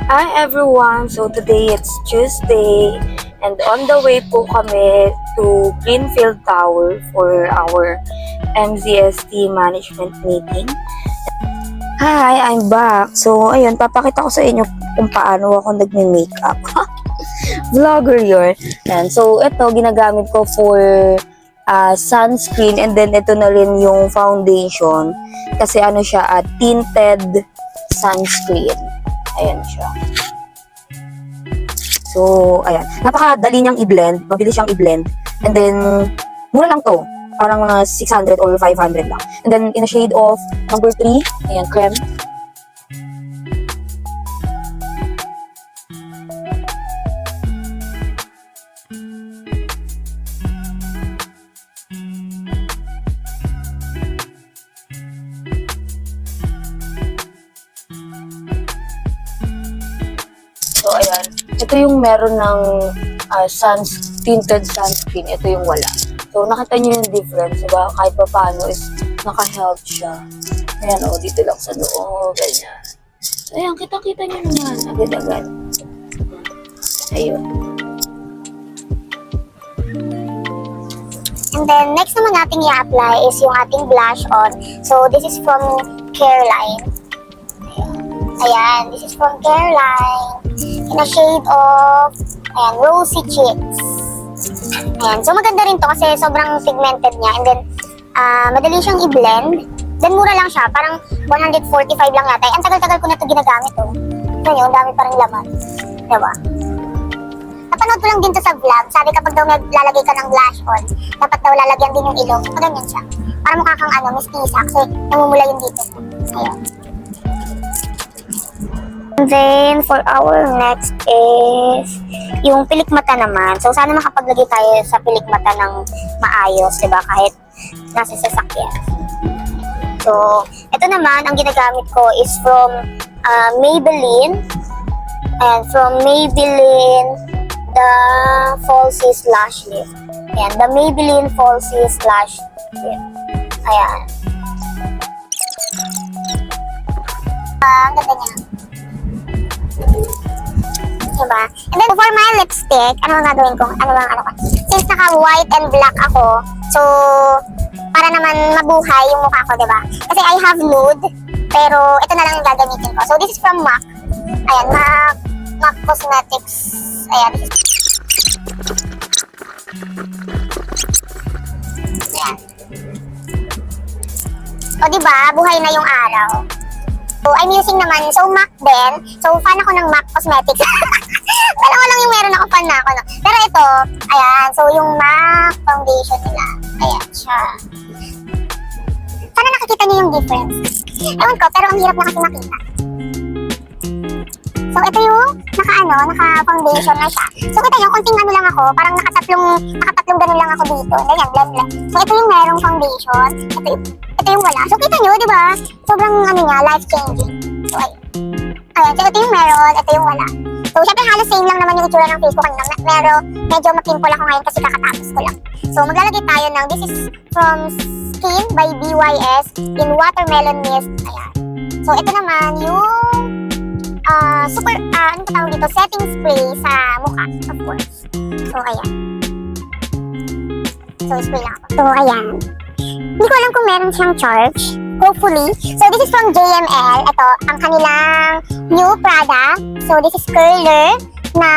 Hi everyone! So today it's Tuesday and on the way po kami to Greenfield Tower for our MZST management meeting. Hi! I'm back! So ayun, papakita ko sa inyo kung paano ako nagme-makeup. Vlogger yun. And so ito, ginagamit ko for sunscreen and then ito na rin yung foundation kasi ano siya, tinted sunscreen. Ayan siya. So, ayan. Napakadali niyang i-blend. Mabilis siyang i-blend. And then, mura lang to. Parang mga 600 or 500 lang. And then, in a shade of number 3. Ayan, creme. So, ayan. Ito yung meron ng tinted sunscreen. Ito yung wala. So, nakita nyo yung difference. Diba? Kahit pa paano is naka-help siya. Ayan o, dito lang sa noo. Ganyan. So, ayan. Kita-kita nyo naman. Agad-agad. Ayun. And then, next naman natin i-apply is yung ating blush on. So, this is from Careline. Ayan, this is from Careline. In a shade of, ayan, Rosy Cheeks. Ayan, so maganda rin to kasi sobrang pigmented niya. And then, madali siyang i-blend. Then, mura lang siya. Parang 145 lang yata. Ang tagal-tagal ko na ito ginagamit, oh. Ito yun, dami pa rin laman. Diba? Napanood ko lang din to sa vlog. Sabi kapag daw lalagay ka ng blush on, dapat daw lalagyan din yung ilong. So, ganyan siya. Para mukha kang mistisa kasi namumula yung dito. Ayan. And then, for our next is yung pilik mata naman. So, sana makapaglagay tayo sa pilik mata ng maayos, diba? Kahit nasa sasakyan. So, ito naman, ang ginagamit ko is from Maybelline. And from Maybelline, the Falsies Lash Lift. Ayan, the Maybelline Falsies Lash Lift. Ayan. Ang ganda niya. Diba? And then for my lipstick, ano ang gagawin ko? Since naka-white and black ako, so, para naman mabuhay yung mukha ko, diba? Kasi I have nude, pero ito na lang yung gagamitin ko. So, this is from MAC. Ayan, MAC Cosmetics. Ayan, this is... Ayan. O, diba? Buhay na yung araw. So, I'm using naman, so MAC din. So, fan ako ng MAC Cosmetics. Dalawa lang yung meron ako, fan na ako. No? Pero ito, ayan, so yung MAC foundation nila. Ayan siya. Sana nakikita niyo yung difference. Ewan ko, pero ang hirap na kasi makita. So, ito yung naka-foundation na siya. So, kita nyo, konting lang ako, parang nakatatlong ganun lang ako dito. Ganyan, blend. So, ito yung merong foundation. Ito yung wala. So, kita nyo, di ba? Sobrang, life-changing. So, ayun. So, ito yung meron, ito yung wala. So, syempre, halos same lang naman yung itsura ng face ko kanina. Pero, medyo mapimple ako ngayon kasi kakatapos ko lang. So, maglalagay tayo ng, this is from Skin by BYS in Watermelon Mist. Ayan. So, ito naman yung setting spray sa mukha, of course. So, ayan. So, spray lang ako. So, ayan. Hindi ko alam kung meron siyang charge. Hopefully. So, this is from JML. Ito, ang kanilang new product. So, this is curler na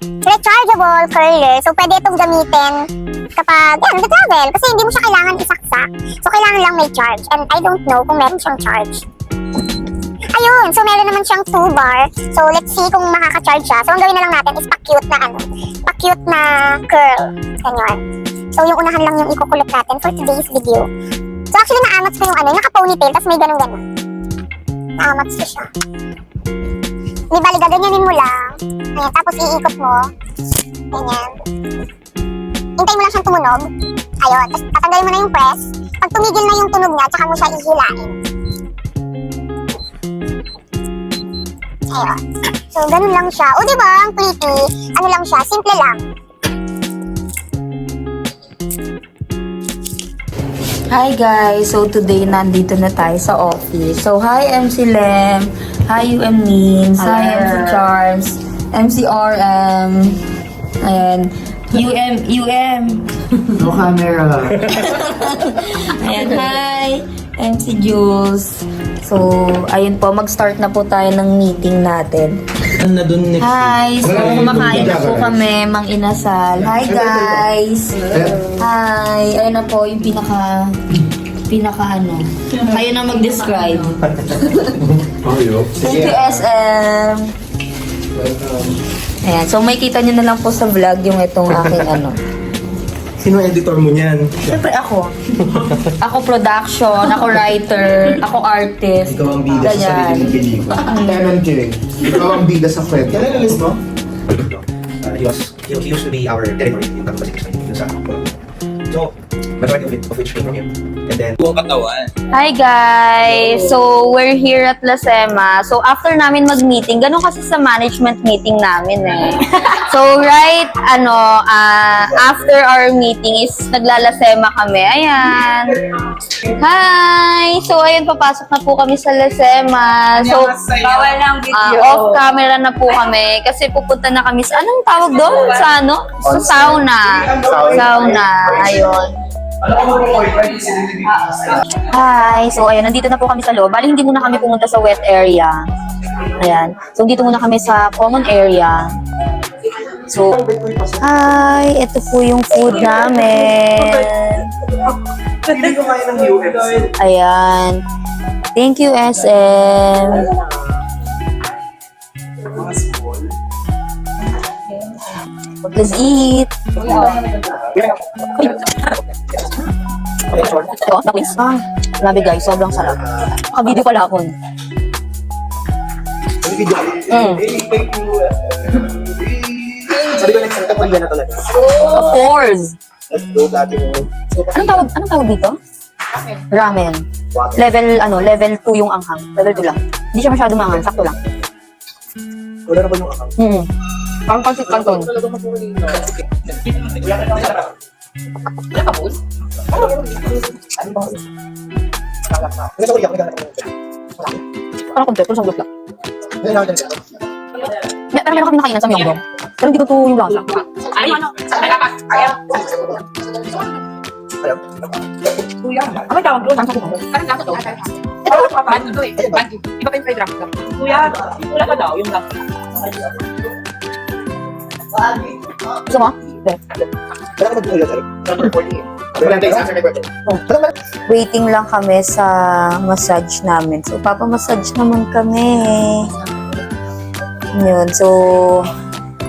rechargeable curler. So, pwede itong gamitin kapag, nag-travel. Kasi hindi mo siya kailangan isaksak. So, kailangan lang may charge. And I don't know kung meron siyang charge. Ayun, so meron naman siyang 2 bar. So, let's see kung makaka-charge siya. So, ang gawin na lang natin is pa-cute na curl. Ganyan. So, yung unahan lang yung ikukulot natin for today's video. So, actually, naamats ko yung naka-ponytail, tapos may ganun-ganun. Naamats ko siya. Di bali, gaganyanin mo lang. Ayan, tapos iikot mo. Ganyan. Hintayin mo lang siyang tumunog. Ayun, tapos tatanggalin mo na yung press. Pag tumigil na yung tunog niya, tsaka mo siya ihilain. Ayun. So, ganun lang siya. O, diba? Ang pretty. Ano lang siya? Simple lang. Hi guys! So today nandito na tayo sa office. So hi MC Lem, hi UM Means, hi MC Charms, MC RM, and UM. No camera. Ayan, hi MC Jules. So, ayun po, mag-start na po tayo ng meeting natin. Na dun next Hi! So, kumakain na po kami, Mang Inasal. Hi guys! Hi! Ayun na po, yung pinaka ano. Kayo na mag-describe. Thank you, SM! Ayan, so may kita nyo na lang po sa vlog yung itong aking ano. Sino editor mo niyan? Siyempre ako. Ako production, ako writer, ako artist. Ikaw ang bida sa Ganyan. sarili mong pelikula. Canon King. Ikaw ang bida sa kwento. Kailan ang list mo? He used to be our director in Tagumpay City dun sa Colombo. So, majority of which came from him. And then, Hi guys! So, we're here at La Sema. So, after namin mag-meeting, ganun kasi sa management meeting namin eh. So, right, after our meeting is naglalasema kami. Ayan! Hi! So, ayan, papasok na po kami sa La Sema. So, Bawal ng video. off camera na po kami kasi pupunta na kami sa, anong tawag doon? Sa ano? Sa sauna. Sauna. Ayun. Hi! So, ayan, nandito na po kami sa loob. Bali, hindi muna kami pumunta sa wet area. Ayan. So, dito muna kami sa common area. So, hi! Ito po yung food namin. Hindi ko kaya ng UFC. Ayan. Thank you, SM. Let's eat. Ito, naklis. Grabe guys, sobrang sarap. Naka-video pala ako. Sabi ko next time, kapag na talaga. Of course. Let's go dati mo. Anong tawag dito? Ramen. Level 2 yung anghang. Level 2 lang. Hindi siya masyado maanghang, sakto lang. Wala na ba yung account? Ang pansit canton. Kasi ako iyak, naghanap ako. Parang kompleto, isang group lang. Ngayon ako dyan. Pero meron kami nakainan sa Myeongdong. Pero hindi ko to yung lasa. Ano tawag doon? Ang sakit ako. Parang lasa to. Ito, bandi to eh. Bandi. Iba pa yung fried rice. Kuya, wala ka daw yung lasa. Gusto mo? Wala ka mag-uwi sir. Waiting lang kami sa massage namin. So, papamassage naman kami. Yun. So,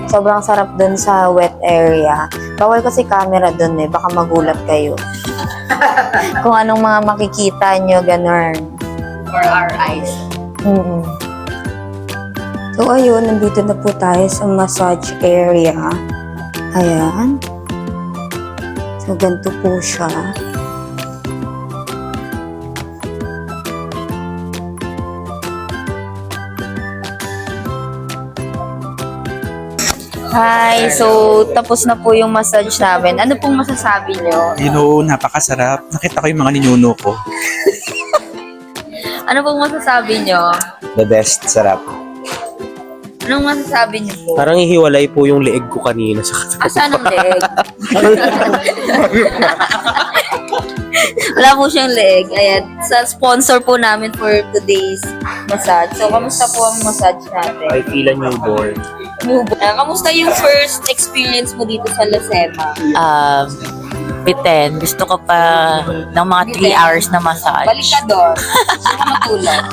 sobrang sarap dun sa wet area. Bawal kasi camera dun eh. Baka magulat kayo. Kung anong mga makikita nyo, ganun. For our eyes. So, ayun. Nandito na po tayo sa massage area. Ayan. So, ganito po siya. Hi! So, tapos na po yung massage namin. Ano pong masasabi nyo? You know, napakasarap. Nakita ko yung mga ninuno ko. Ano pong masasabi nyo? The best, sarap. Anong masasabi nyo po? Parang hihiwalay po yung leeg ko kanina sa Asan ang leg? Wala po siyang leg. Ayan. Sa sponsor po namin for today's massage. So, kamusta po ang massage natin? I feel a newborn. Kamusta yung first experience mo dito sa La Sema? Bitin. Gusto ko pa ng mga 3 hours na massage. Balikador. Gusto ko matulog.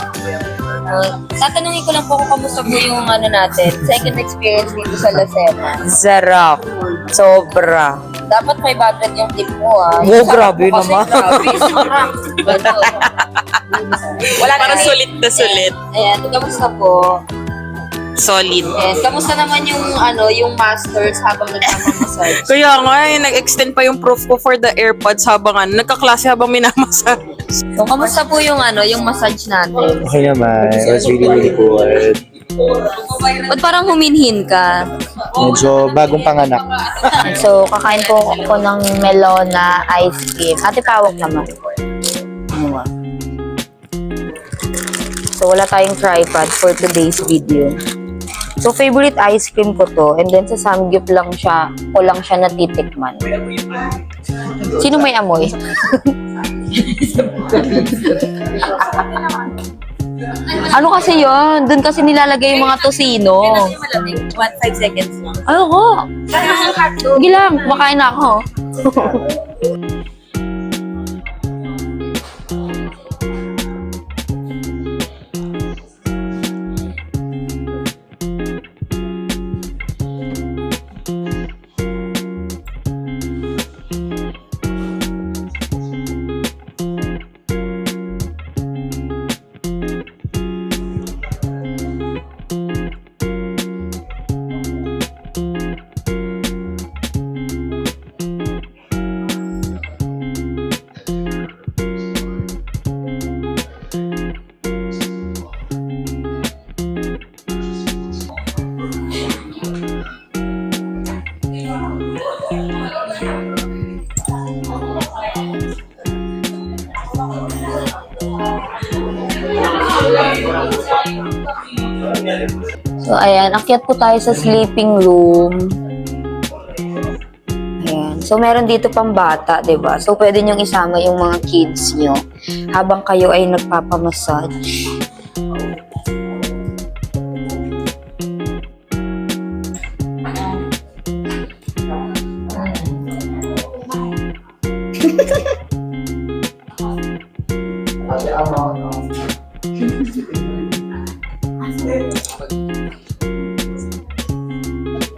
Tatanungin ko lang po kung kamusta po yung natin, second experience dito sa La Sema. Sarap. Sobra. Dapat 500 yung tip mo Oh, grabe Kasi naman. Grabe, sarap. Wala Parang na- sulit na sulit. Ayan, kamusta po? Solid. Yes, kamusta naman yung yung masters habang nagmamassage? Kaya nga, nag-extend pa yung proof ko for the AirPods habang nagkaklase habang minamassage. So, kamusta po yung yung massage natin? Okay naman. It was really, really good. Ba't parang huminhin ka? Medyo bagong panganak. So, kakain po ako ng melona ice cream. Ate Pawag naman. Ano nga? So, wala tayong tripod for today's video. So, favorite ice cream ko to. And then, sa Samgyup lang siya, ko lang siya natitikman. Sino may amoy? Ano kasi yun? Doon kasi nilalagay yung mga tosino. 5 seconds lang. Ayoko. Sige lang, kumakain na ako. So, ayan. Akyat po tayo sa sleeping room. Ayan. So, meron dito pang bata, 'di ba? So, pwede niyong isama yung mga kids niyo habang kayo ay nagpapamassage.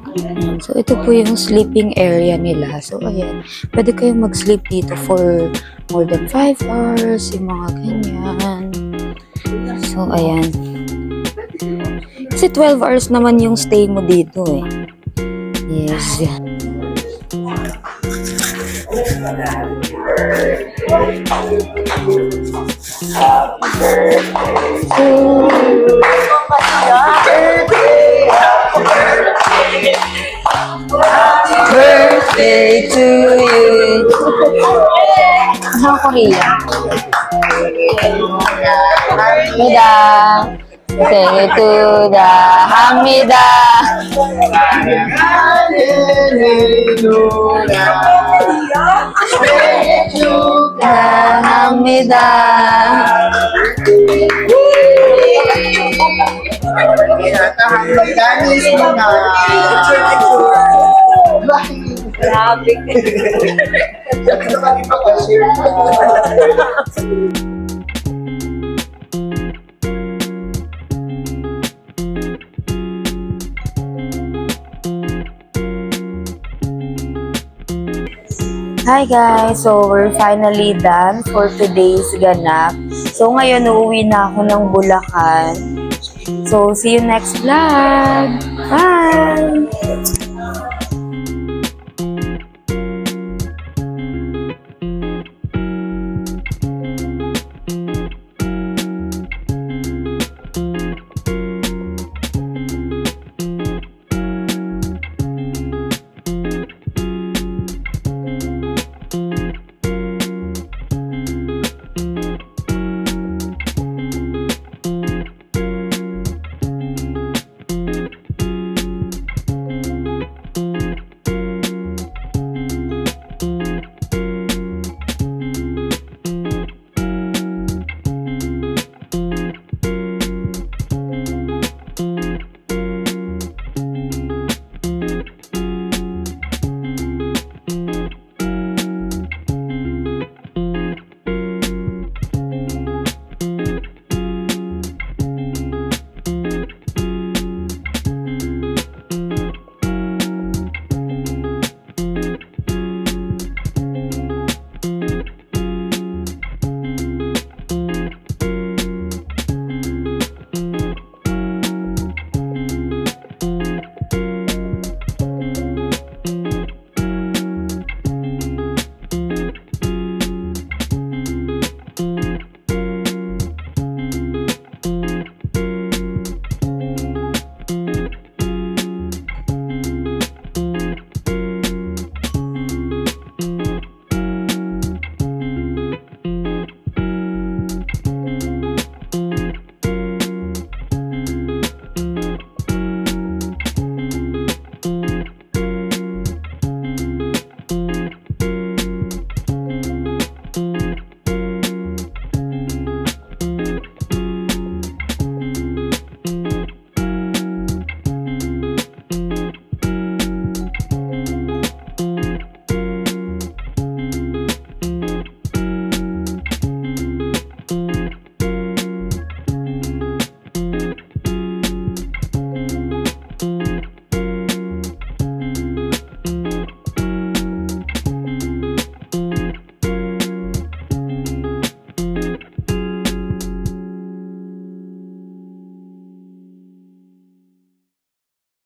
Ayan. So, ito po yung sleeping area nila. So, ayan. Pwede kayong mag-sleep dito for more than 5 hours, yung mga ganyan. So, ayan. Kasi 12 hours naman yung stay mo dito eh. Yes. Birthday to you. Sa Korea. Hamida. Say to the Hamida. Hamida. Hi guys! So, we're finally done for today's ganap. So, ngayon uuwi na ako ng Bulacan. So, see you next vlog! Bye!